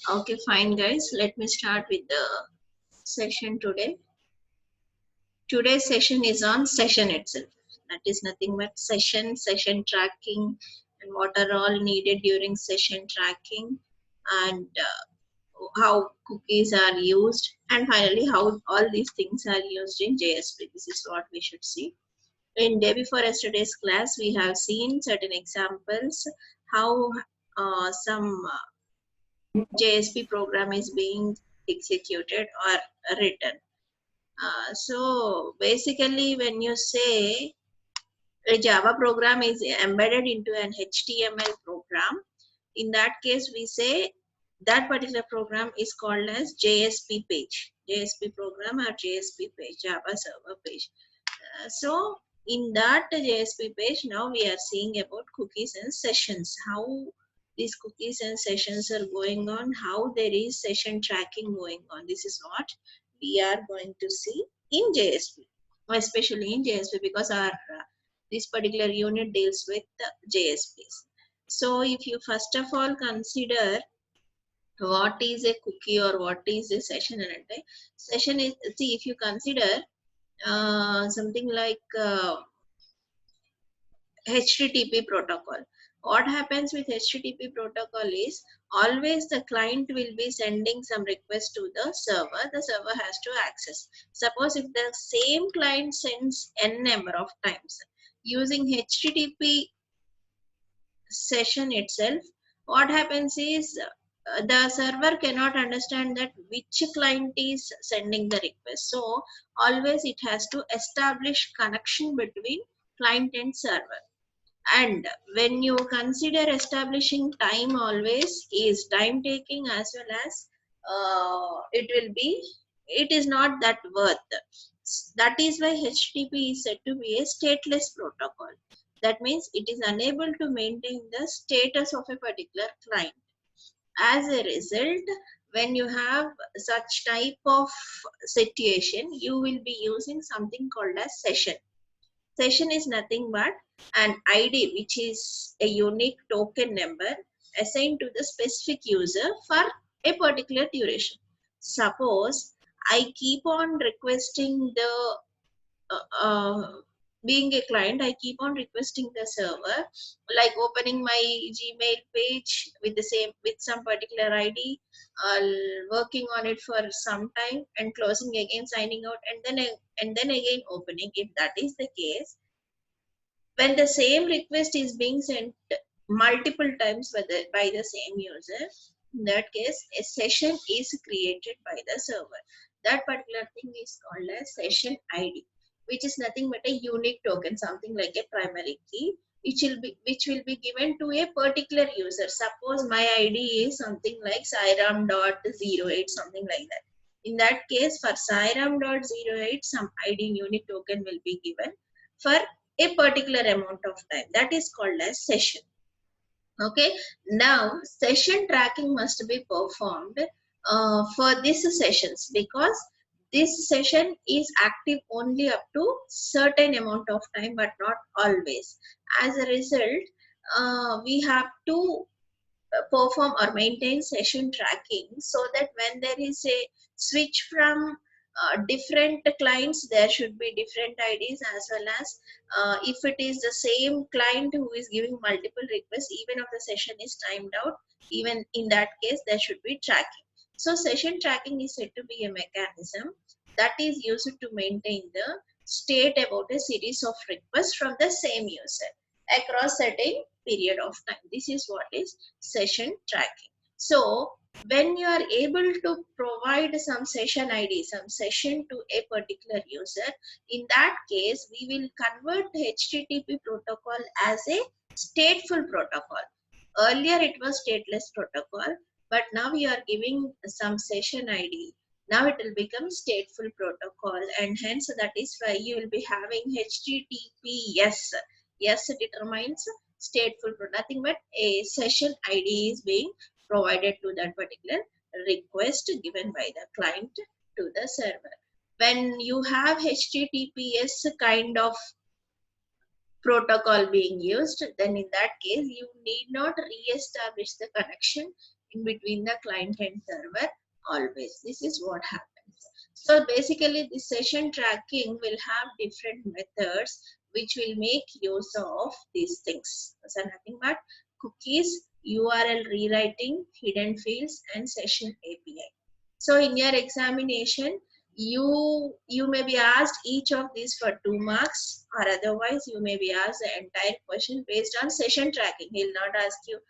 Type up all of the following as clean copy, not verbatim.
Okay, fine guys. Let me start with the session today. Today's session is on session itself. That is nothing but session tracking, and what are all needed during session tracking, and how cookies are used, and finally how all these things are used in JSP. This is what we should see. In day before yesterday's class, we have seen certain examples how some JSP program is being executed or written. So basically, when you say a Java program is embedded into an HTML program, in that case, we say that particular program is called as JSP page, JSP program or JSP page, Java server page. So in that JSP page, now we are seeing about cookies and sessions, how these cookies and sessions are going on, how there is session tracking going on. This is what we are going to see in JSP, especially in JSP, because our this particular unit deals with JSPs. So if you first of all consider what is a cookie or what is a session, and session is, see, if you consider something like HTTP protocol. What happens with HTTP protocol is always the client will be sending some request to the server has to access. Suppose if the same client sends n number of times using HTTP session itself, what happens is the server cannot understand that which client is sending the request. So always it has to establish connection between client and server. And when you consider establishing time, always is time taking, as well as it is not that worth. That is why HTTP is said to be a stateless protocol. That means it is unable to maintain the status of a particular client. As a result, when you have such type of situation, you will be using something called as session. Session is nothing but an ID, which is a unique token number assigned to the specific user for a particular duration. Suppose I keep on requesting the being a client, I keep on requesting the server, like opening my Gmail page with the same, with some particular ID, working on it for some time and closing again, signing out, and then again opening. If that is the case, when the same request is being sent multiple times by the same user, in that case, a session is created by the server. That particular thing is called as session ID, which is nothing but a unique token, something like a primary key, which will be given to a particular user. Suppose my ID is something like Sairam.08, something like that. In that case, for Sairam.08, some ID unique token will be given for a particular amount of time. That is called as session. Okay, now session tracking must be performed for these sessions, because this session is active only up to certain amount of time, but not always. As a result, we have to perform or maintain session tracking, so that when there is a switch from different clients, there should be different IDs, as well as if it is the same client who is giving multiple requests, even if the session is timed out, even in that case there should be tracking. So session tracking is said to be a mechanism that is used to maintain the state about a series of requests from the same user across certain period of time. This is what is session tracking. So when you are able to provide some session ID, some session to a particular user, in that case, we will convert the HTTP protocol as a stateful protocol. Earlier it was stateless protocol, but now we are giving some session ID. Now it will become stateful protocol, and hence that is why you will be having HTTPS. Yes, determines stateful, nothing but a session ID is being provided to that particular request given by the client to the server. When you have HTTPS kind of protocol being used, then in that case you need not re-establish the connection. in between the client and server always. This is what happens. So basically this session tracking will have different methods which will make use of these things. So nothing but cookies, URL rewriting, hidden fields, and session API. So in your examination, you may be asked each of these for 2 marks, or otherwise you may be asked the entire question based on session tracking. He'll not ask you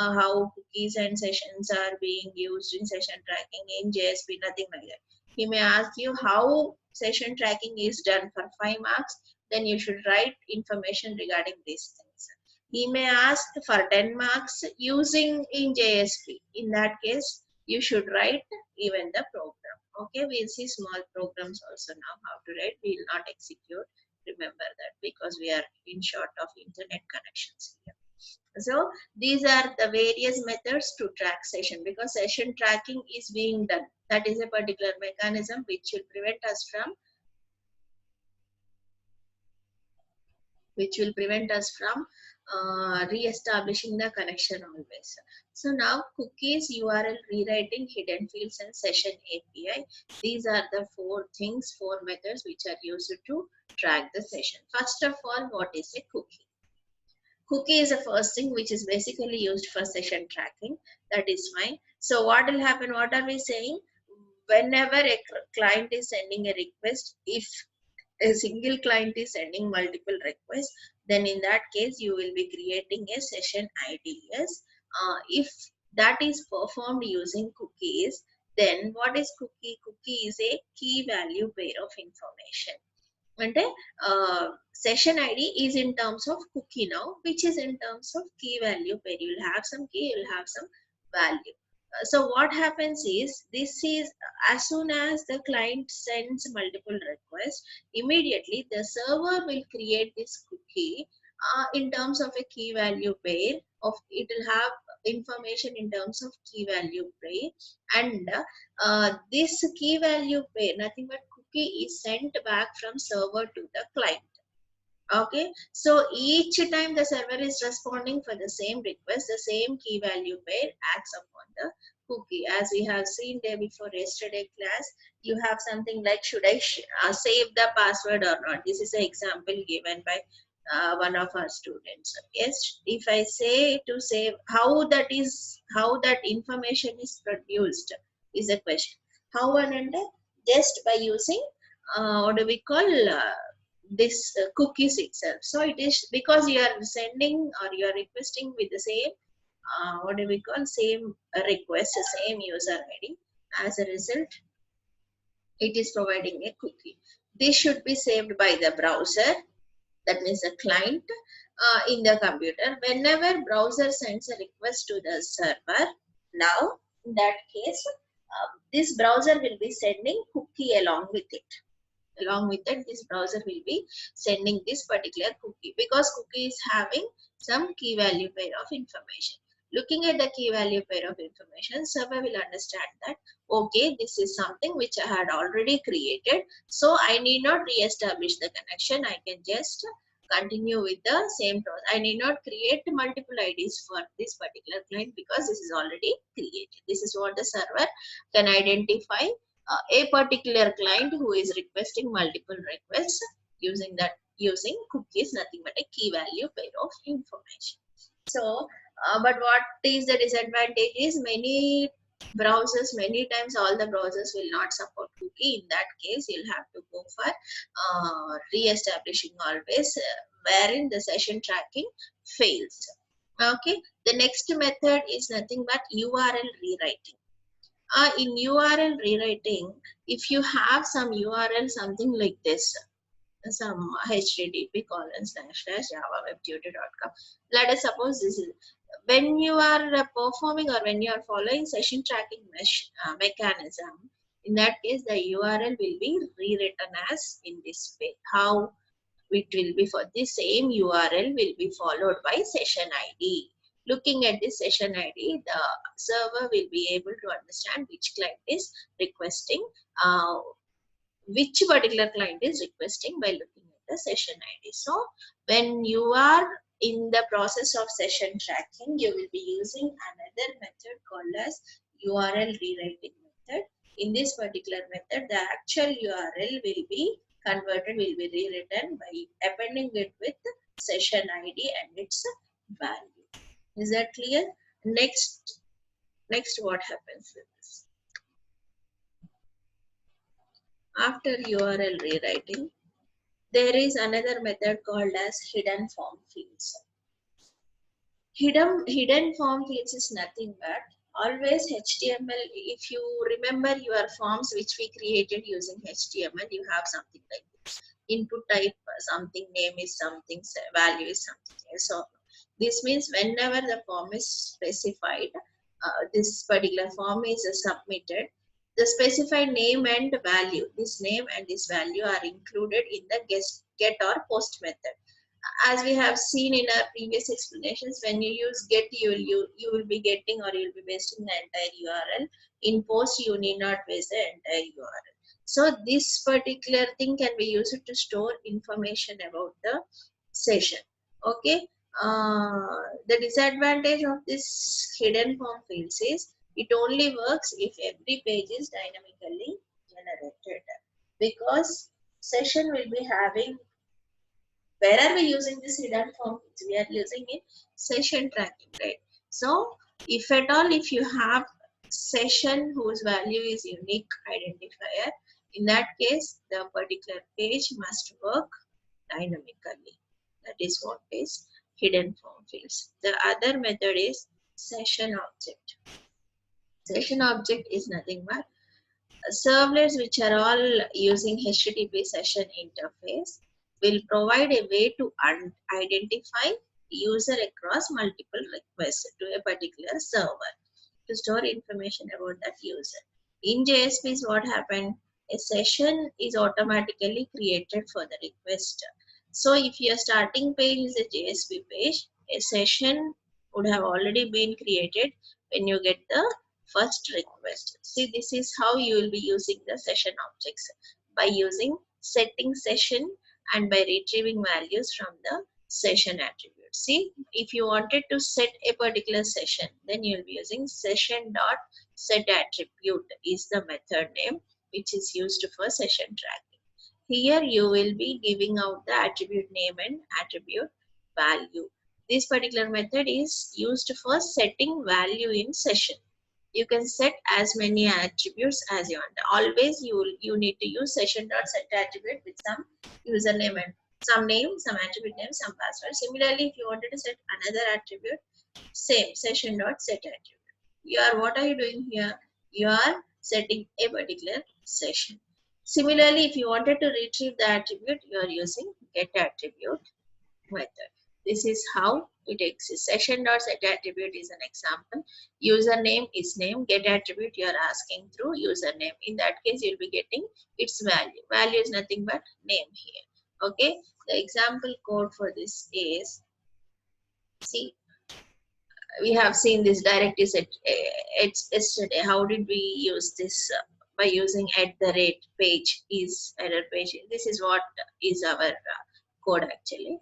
how cookies and sessions are being used in session tracking in JSP, nothing like that. He may ask you how session tracking is done for 5 marks, then you should write information regarding these things. He may ask for 10 marks using in JSP. In that case, you should write even the program. Okay, we'll see small programs also now how to write. We will not execute. Remember that because we are in short of internet connections here. So these are the various methods to track session, because session tracking is being done. That is a particular mechanism which will prevent us from re-establishing the connection always. So now cookies, URL rewriting, hidden fields, and session API. These are the 4 methods which are used to track the session. First of all, what is a cookie? Cookie is the first thing which is basically used for session tracking. That is fine. So what will happen? What are we saying? Whenever a client is sending a request, if a single client is sending multiple requests, then in that case you will be creating a session ID. Yes. If that is performed using cookies, then what is cookie? Cookie is a key value pair of information. And session ID is in terms of cookie now, which is in terms of key value pair. You'll have some key, you'll have some value. So what happens is, this is as soon as the client sends multiple requests, immediately the server will create this cookie in terms of a key value pair. Of it will have information in terms of key value pair, and this key value pair, nothing but cookie, is sent back from server to the client. Okay, so each time the server is responding for the same request, the same key value pair acts upon the cookie. As we have seen day before yesterday class, you have something like, should I save the password or not? This is an example given by one of our students. Yes, if I say to save, how that information is produced is a question. How and under? Just by using what do we call this cookies itself. So it is because you are sending or you are requesting with the same what do we call, same request, same user ID. As a result, it is providing a cookie. This should be saved by the browser, that means the client, in the computer. Whenever browser sends a request to the server, now in that case this browser will be sending cookie along with it. Along with that, this browser will be sending this particular cookie, because cookie is having some key value pair of information. Looking at the key value pair of information, server will understand that, okay, this is something which I had already created, so I need not re-establish the connection. I can just continue with the same process. I need not create multiple IDs for this particular client because this is already created. This is what the server can identify a particular client who is requesting multiple requests using cookies, nothing but a key value pair of information. So but what is the disadvantage is, many browsers, many times all the browsers will not support cookie. In that case, you'll have to go for re-establishing always, wherein the session tracking fails. Okay, the next method is nothing but URL rewriting. In URL rewriting, if you have some URL, something like this, some http://javawebtutor.com. Let us suppose this is, when you are performing or when you are following session tracking mechanism, in that case the URL will be rewritten as in this way. How it will be? For the same URL will be followed by session ID. Looking at this session ID, the server will be able to understand which client is requesting, which particular client is requesting by looking at the session ID. So when you are in the process of session tracking, you will be using another method called as URL rewriting method. In this particular method, the actual URL will be converted, will be rewritten by appending it with session ID and its value. Is that clear? Next, what happens with this? After URL rewriting, there is another method called as hidden form fields. Hidden form fields is nothing but always HTML. If you remember your forms which we created using HTML, you have something like this. Input type something, name is something, value is something. So this means whenever the form is specified, this particular form is submitted, the specified name and value, this name and this value are included in the get or post method. As we have seen in our previous explanations, when you use get, you will be getting or you'll be pasting the entire URL. In post, you need not paste the entire URL. So this particular thing can be used to store information about the session. Okay. The disadvantage of this hidden form fields is it only works if every page is dynamically generated, because session will be having, where are we using this hidden form? We are using in session tracking, right? So if at all, if you have session whose value is unique identifier, in that case, the particular page must work dynamically. That is what is hidden form fields. The other method is session object. Session object is nothing but servlets which are all using HTTP session interface will provide a way to identify user across multiple requests to a particular server to store information about that user. In JSP, what happened? A session is automatically created for the request. So if your starting page is a JSP page, a session would have already been created when you get the first request. See, this is how you will be using the session objects, by using setting session and by retrieving values from the session attribute. See, if you wanted to set a particular session, then you will be using session dot set attribute is the method name which is used for session tracking. Here you will be giving out the attribute name and attribute value. This particular method is used for setting value in session. You can set as many attributes as you want. Always you need to use session dot set attribute with some username and some name, some attribute name, some password. Similarly, if you wanted to set another attribute, same session dot set attribute. What are you doing here? You are setting a particular session. Similarly, if you wanted to retrieve the attribute, you are using get attribute method. This is how it exists. Session dot set attribute is an example. Username is name. Get attribute you are asking through username. In that case, you'll be getting its value. Value is nothing but name here. Okay. The example code for this is, see, we have seen this directory set yesterday. How did we use this? By using @page is error page. This is what is our code actually.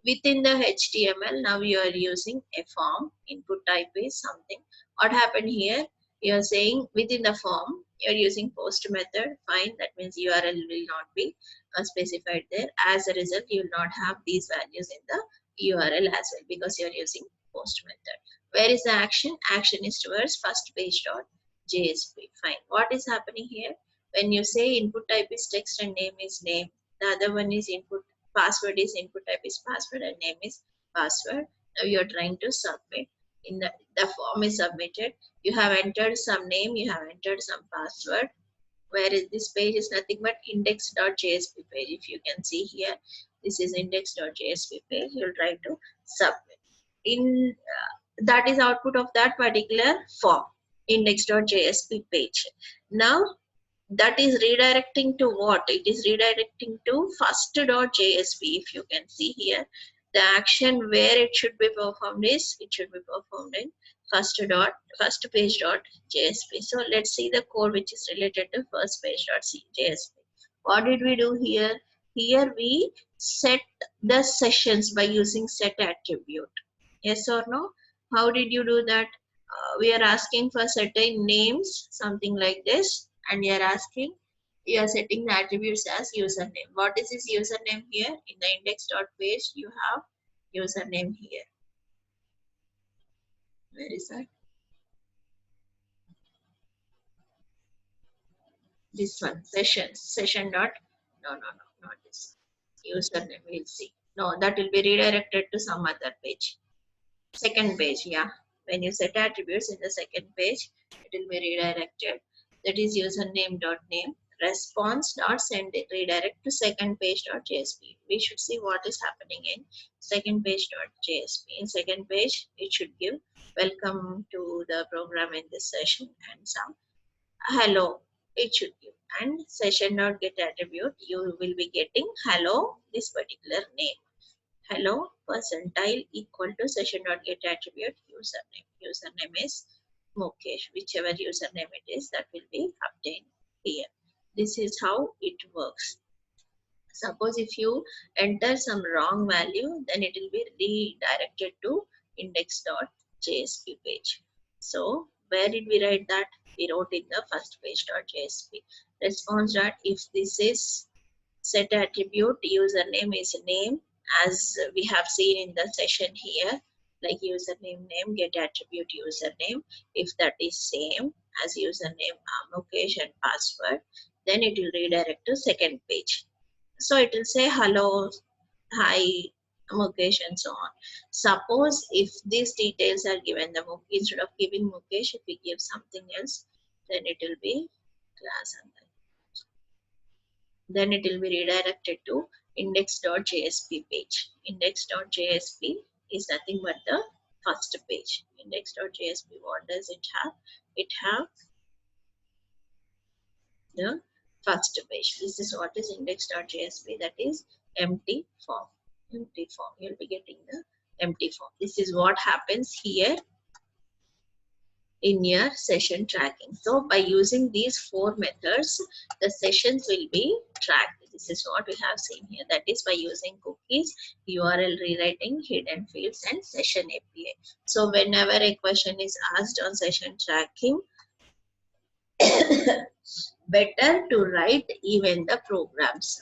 Within the HTML, now you are using a form. Input type is something. What happened here? You are saying within the form, you are using post method. Fine. That means URL will not be specified there. As a result, you will not have these values in the URL as well because you are using post method. Where is the action? Action is towards first page dot JSP. Fine. What is happening here? When you say input type is text and name is name, the other one is input, password is input type is password and name is password. Now you are trying to submit. In the form is submitted. You have entered some name, you have entered some password. Whereas this page is nothing but index.jsp page. If you can see here, this is index.jsp page. You'll try to submit. That is output of that particular form, index.jsp page. Now that is redirecting to what? It is redirecting to first.jsp. If you can see here, the action where it should be performed is, it should be performed in first page.jsp. So let's see the code which is related to first page.jsp. What did we do here? Here we set the sessions by using set attribute. Yes or no? How did you do that? We are asking for certain names, something like this, and you are setting the attributes as username. What is this username here? In the index.page, you have username here. Where is that? This one, session dot, no, not this. Username, we'll see. No, that will be redirected to some other page. Second page, yeah. When you set attributes in the second page, it will be redirected. That is username dot name. Response dot send it redirect to second page dot JSP. We should see what is happening in second page dot JSP. In second page, it should give welcome to the program in this session and some hello. It should give, and session dot get attribute. You will be getting hello this particular name. Hello percentile equal to session dot get attribute username. Username is Mukesh. Whichever username it is, that will be obtained here. This is how it works. Suppose if you enter some wrong value, then it will be redirected to index.jsp page. So where did we write that? We wrote in the first page.jsp. Response dot if this is set attribute username is name, as we have seen in the session here, like username name get attribute username. If that is same as username Mukesh and password, then it will redirect to second page. So it will say hello, hi Mukesh and so on. Suppose if these details are given, the instead of giving Mukesh, if we give something else, then it will be class and then it will be redirected to index.jsp page. Index.jsp is nothing but the first page. Index.jsp, what does it have? It have the first page. This is what is index.jsp, that is empty form. Empty form. You'll be getting the empty form. This is what happens here in your session tracking. So by using these four methods, the sessions will be tracked. This is what we have seen here. That is by using cookies, URL rewriting, hidden fields, and session API. So whenever a question is asked on session tracking, better to write even the programs.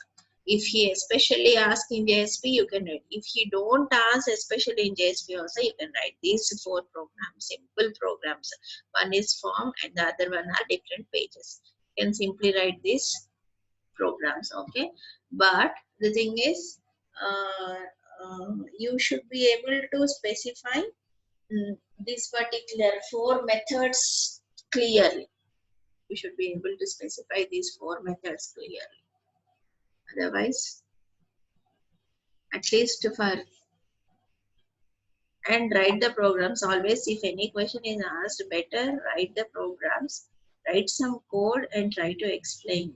If he especially asks in JSP, you can write. If he don't ask, especially in JSP also, you can write these four programs, simple programs. One is form and the other one are different pages. You can simply write these programs, okay? But the thing is, you should be able to specify these particular four methods clearly. We should be able to specify these four methods clearly. Otherwise, at least for and write the programs always. If any question is asked, better write the programs, write some code and try to explain.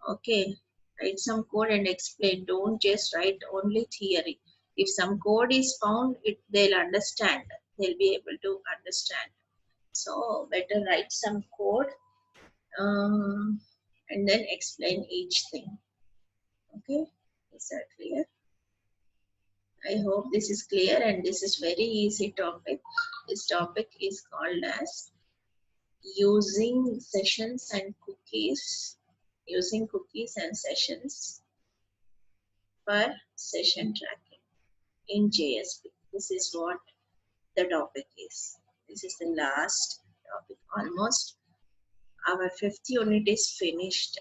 Okay, write some code and explain. Don't just write only theory. If some code is found, they'll understand. They'll be able to understand. So better write some code and then explain each thing. Okay, is that clear? I hope this is clear, and this is very easy topic. This topic is called as using sessions and cookies, using cookies and sessions for session tracking in JSP. This is what the topic is. This is the last topic. Almost our fifth unit is finished.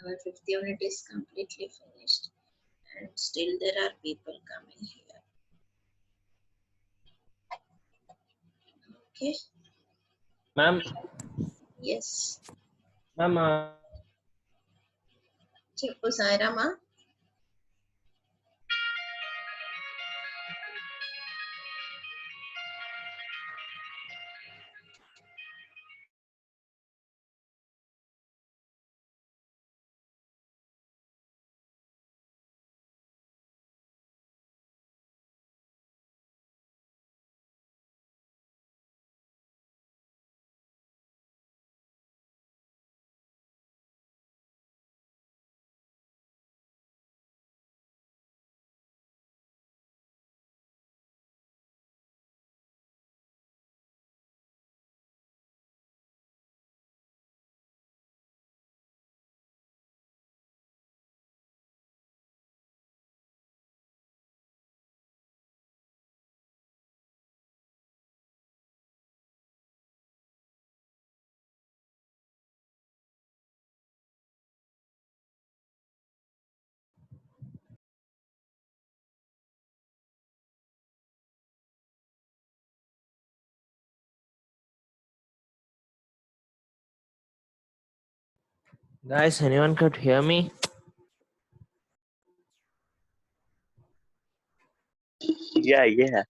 Our fifth unit is completely finished, and still there are people coming here. Okay. Ma'am. Yes. Ma'am. చెప్పు సాయిరామా. Guys, anyone could hear me? Yeah, yeah.